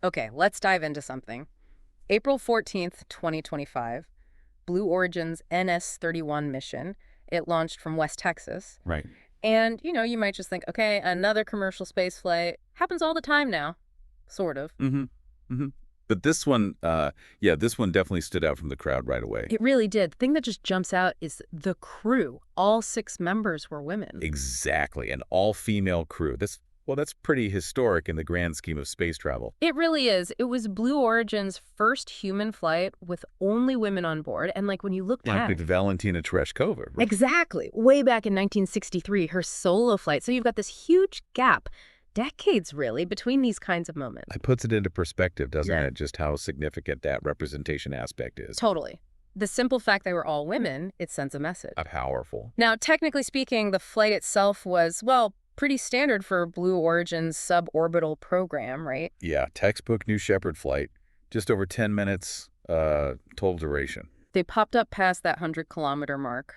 Okay, let's dive into something. April 14th, 2025, Blue Origin's NS-31 mission. It launched from West Texas. Right. And, you might just think, okay, another commercial space flight. Happens all the time now. Sort of. Mm-hmm. Mm-hmm. But this one definitely stood out from the crowd right away. It really did. The thing that just jumps out is the crew. All 6 members were women. Exactly. An all-female crew. That's pretty historic in the grand scheme of space travel. It really is. It was Blue Origin's first human flight with only women on board. And when you look back... Like Valentina Tereshkova. Right? Exactly. Way back in 1963, her solo flight. So you've got this huge gap, decades really, between these kinds of moments. It puts it into perspective, doesn't Yeah. it? Just how significant that representation aspect is. Totally. The simple fact they were all women, it sends a message. Powerful. Now, technically speaking, the flight itself was, well, pretty standard for Blue Origin's suborbital program, right? Yeah, textbook new Shepard flight. Just over 10 minutes total duration. They popped up past that 100-kilometer mark.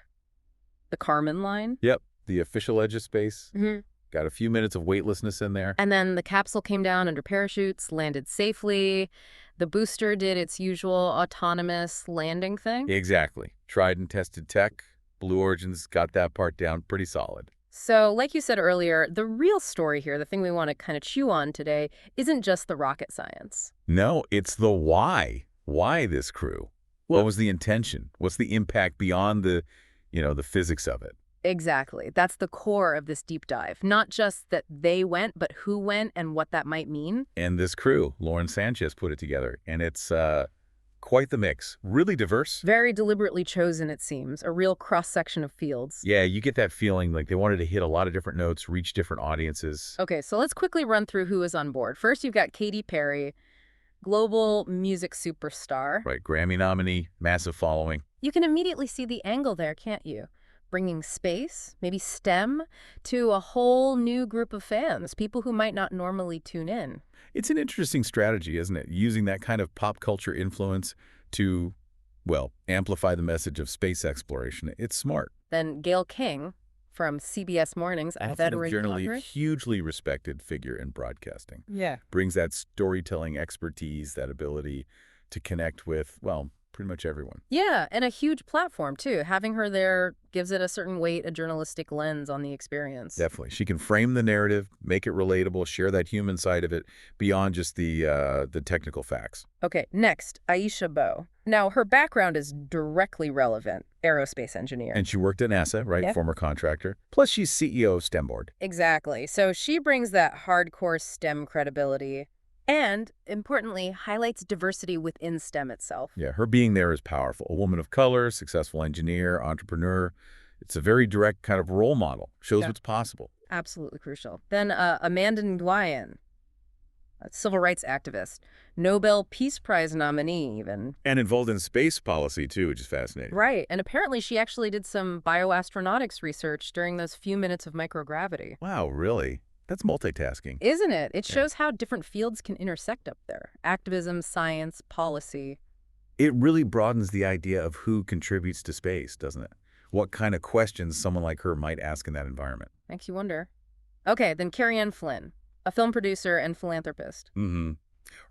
The Kármán line. Yep, the official edge of space. Mm-hmm. Got a few minutes of weightlessness in there. And then the capsule came down under parachutes, landed safely. The booster did its usual autonomous landing thing. Exactly. Tried and tested tech. Blue Origin's got that part down pretty solid. So, like you said earlier, the real story here, the thing we want to kind of chew on today, isn't just the rocket science. No, it's the why. Why this crew? What was the intention? What's the impact beyond the physics of it? Exactly. That's the core of this deep dive. Not just that they went, but who went and what that might mean. And this crew, Lauren Sanchez put it together, and it's quite the mix. Really diverse. Very deliberately chosen, it seems. A real cross-section of fields. Yeah, you get that feeling like they wanted to hit a lot of different notes, reach different audiences. Okay, so let's quickly run through who is on board. First, you've got Katy Perry, global music superstar. Right, Grammy nominee, massive following. You can immediately see the angle there, can't you? Bringing space, maybe STEM, to a whole new group of fans, people who might not normally tune in. It's an interesting strategy, isn't it? Using that kind of pop culture influence to, amplify the message of space exploration. It's smart. Then Gayle King from CBS Mornings, a veteran Generally blogger. hugely respected figure in broadcasting. Yeah. Brings that storytelling expertise, that ability to connect with, pretty much everyone. Yeah, and a huge platform, too. Having her there gives it a certain weight, a journalistic lens on the experience. Definitely. She can frame the narrative, make it relatable, share that human side of it beyond just the technical facts. Okay, next, Aisha Bowe. Now, her background is directly relevant. Aerospace engineer. And she worked at NASA, right? Yeah. Former contractor. Plus, she's CEO of STEM Board. Exactly. So she brings that hardcore STEM credibility and, importantly, highlights diversity within STEM itself. Yeah, her being there is powerful. A woman of color, successful engineer, entrepreneur. It's a very direct kind of role model. Shows what's possible. Absolutely crucial. Then Amanda Nguyen, a civil rights activist, Nobel Peace Prize nominee even. And involved in space policy, too, which is fascinating. Right, and apparently she actually did some bioastronautics research during those few minutes of microgravity. Wow, really? That's multitasking. Isn't it? It shows how different fields can intersect up there. Activism, science, policy. It really broadens the idea of who contributes to space, doesn't it? What kind of questions someone like her might ask in that environment. Makes you wonder. Okay, then Carrie-Anne Flynn, a film producer and philanthropist. Mm-hmm.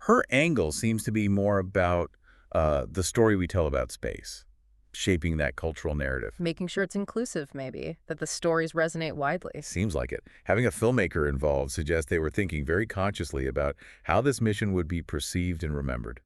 Her angle seems to be more about the story we tell about space, shaping that cultural narrative. Making sure it's inclusive, maybe, that the stories resonate widely. Seems like it. Having a filmmaker involved suggests they were thinking very consciously about how this mission would be perceived and remembered,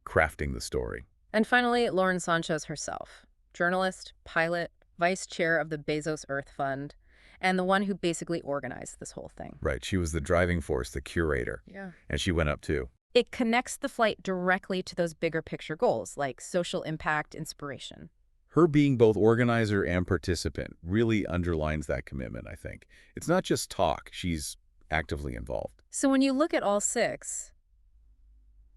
crafting the story. And finally, Lauren Sanchez herself, journalist, pilot, vice chair of the Bezos Earth Fund, and the one who basically organized this whole thing. Right. She was the driving force, the curator. Yeah. And she went up too. It connects the flight directly to those bigger picture goals, like social impact, inspiration. Her being both organizer and participant really underlines that commitment, I think. It's not just talk. She's actively involved. So when you look at all 6,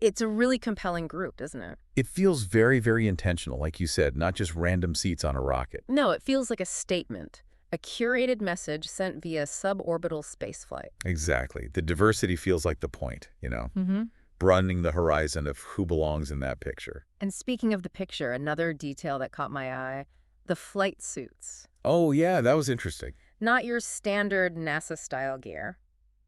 it's a really compelling group, doesn't it? It feels very, very intentional, like you said, not just random seats on a rocket. No, it feels like a statement, a curated message sent via suborbital spaceflight. Exactly. The diversity feels like the point, Mm-hmm. broadening the horizon of who belongs in that picture. And speaking of the picture, another detail that caught my eye, the flight suits. Oh, yeah, that was interesting. Not your standard NASA-style gear.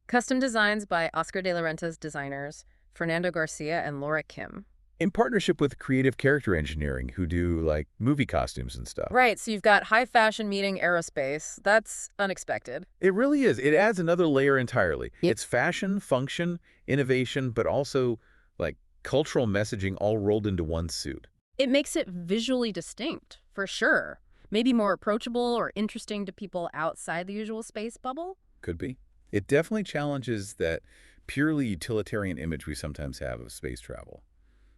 Custom designs by Oscar de la Renta's designers, Fernando Garcia and Laura Kim. In partnership with creative character engineering who do, like, movie costumes and stuff. Right, so you've got high fashion meeting aerospace. That's unexpected. It really is. It adds another layer entirely. Yep. It's fashion, function, innovation, but also, like, cultural messaging all rolled into one suit. It makes it visually distinct, for sure. Maybe more approachable or interesting to people outside the usual space bubble? Could be. It definitely challenges that purely utilitarian image we sometimes have of space travel.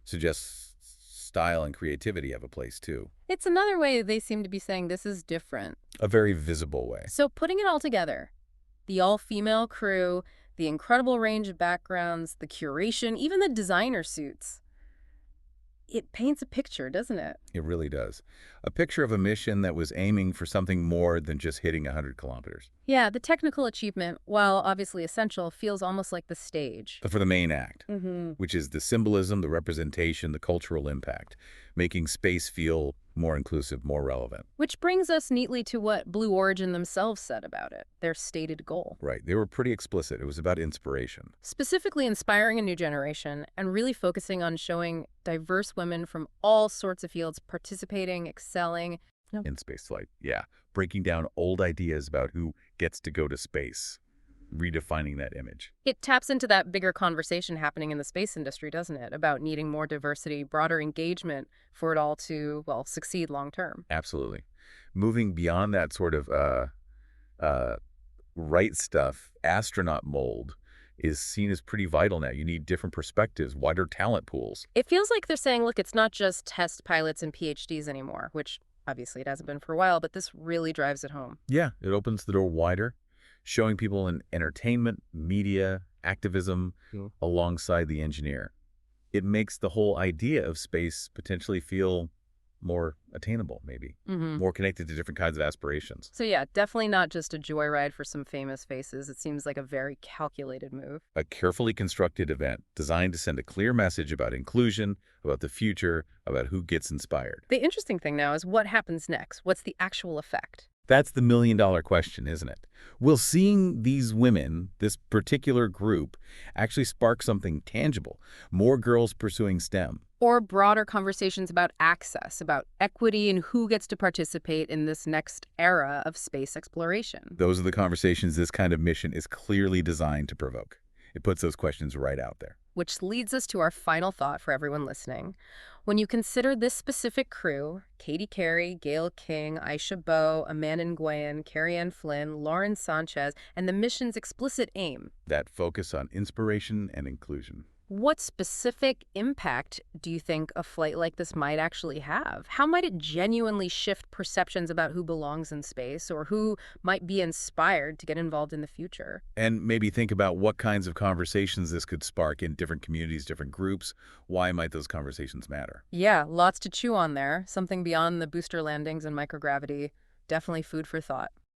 Suggests style and creativity have a place, too. It's another way they seem to be saying this is different. A very visible way. So putting it all together, the all-female crew, the incredible range of backgrounds, the curation, even the designer suits. It paints a picture, doesn't it? It really does. A picture of a mission that was aiming for something more than just hitting 100 kilometers. Yeah, the technical achievement, while obviously essential, feels almost like the stage. But for the main act, Mm-hmm. which is the symbolism, the representation, the cultural impact, making space feel more inclusive, more relevant. Which brings us neatly to what Blue Origin themselves said about it, their stated goal. Right. They were pretty explicit. It was about inspiration. Specifically inspiring a new generation and really focusing on showing diverse women from all sorts of fields participating, excelling. No. In spaceflight, yeah. Breaking down old ideas about who gets to go to space, redefining that image. It taps into that bigger conversation happening in the space industry, doesn't it? About needing more diversity, broader engagement for it all to, well, succeed long term. Absolutely. Moving beyond that sort of right stuff, astronaut mold is seen as pretty vital now. You need different perspectives, wider talent pools. It feels like they're saying, look, it's not just test pilots and PhDs anymore, which obviously it hasn't been for a while, but this really drives it home. Yeah, it opens the door wider, showing people in entertainment, media, activism alongside the engineer. It makes the whole idea of space potentially feel more attainable, maybe, more connected to different kinds of aspirations. So yeah, definitely not just a joyride for some famous faces. It seems like a very calculated move. A carefully constructed event designed to send a clear message about inclusion, about the future, about who gets inspired. The interesting thing now is what happens next. What's the actual effect? That's the million-dollar question, isn't it? Will seeing these women, this particular group, actually spark something tangible? More girls pursuing STEM? Or broader conversations about access, about equity and who gets to participate in this next era of space exploration. Those are the conversations this kind of mission is clearly designed to provoke. It puts those questions right out there. Which leads us to our final thought for everyone listening. When you consider this specific crew, Katie Carey, Gail King, Aisha Bowe, Amanda Nguyen, Carrie-Anne Flynn, Lauren Sanchez, and the mission's explicit aim, That focus on inspiration and inclusion. what specific impact do you think a flight like this might actually have? How might it genuinely shift perceptions about who belongs in space or who might be inspired to get involved in the future? And maybe think about what kinds of conversations this could spark in different communities, different groups. Why might those conversations matter? Yeah, lots to chew on there. Something beyond the booster landings and microgravity. Definitely food for thought.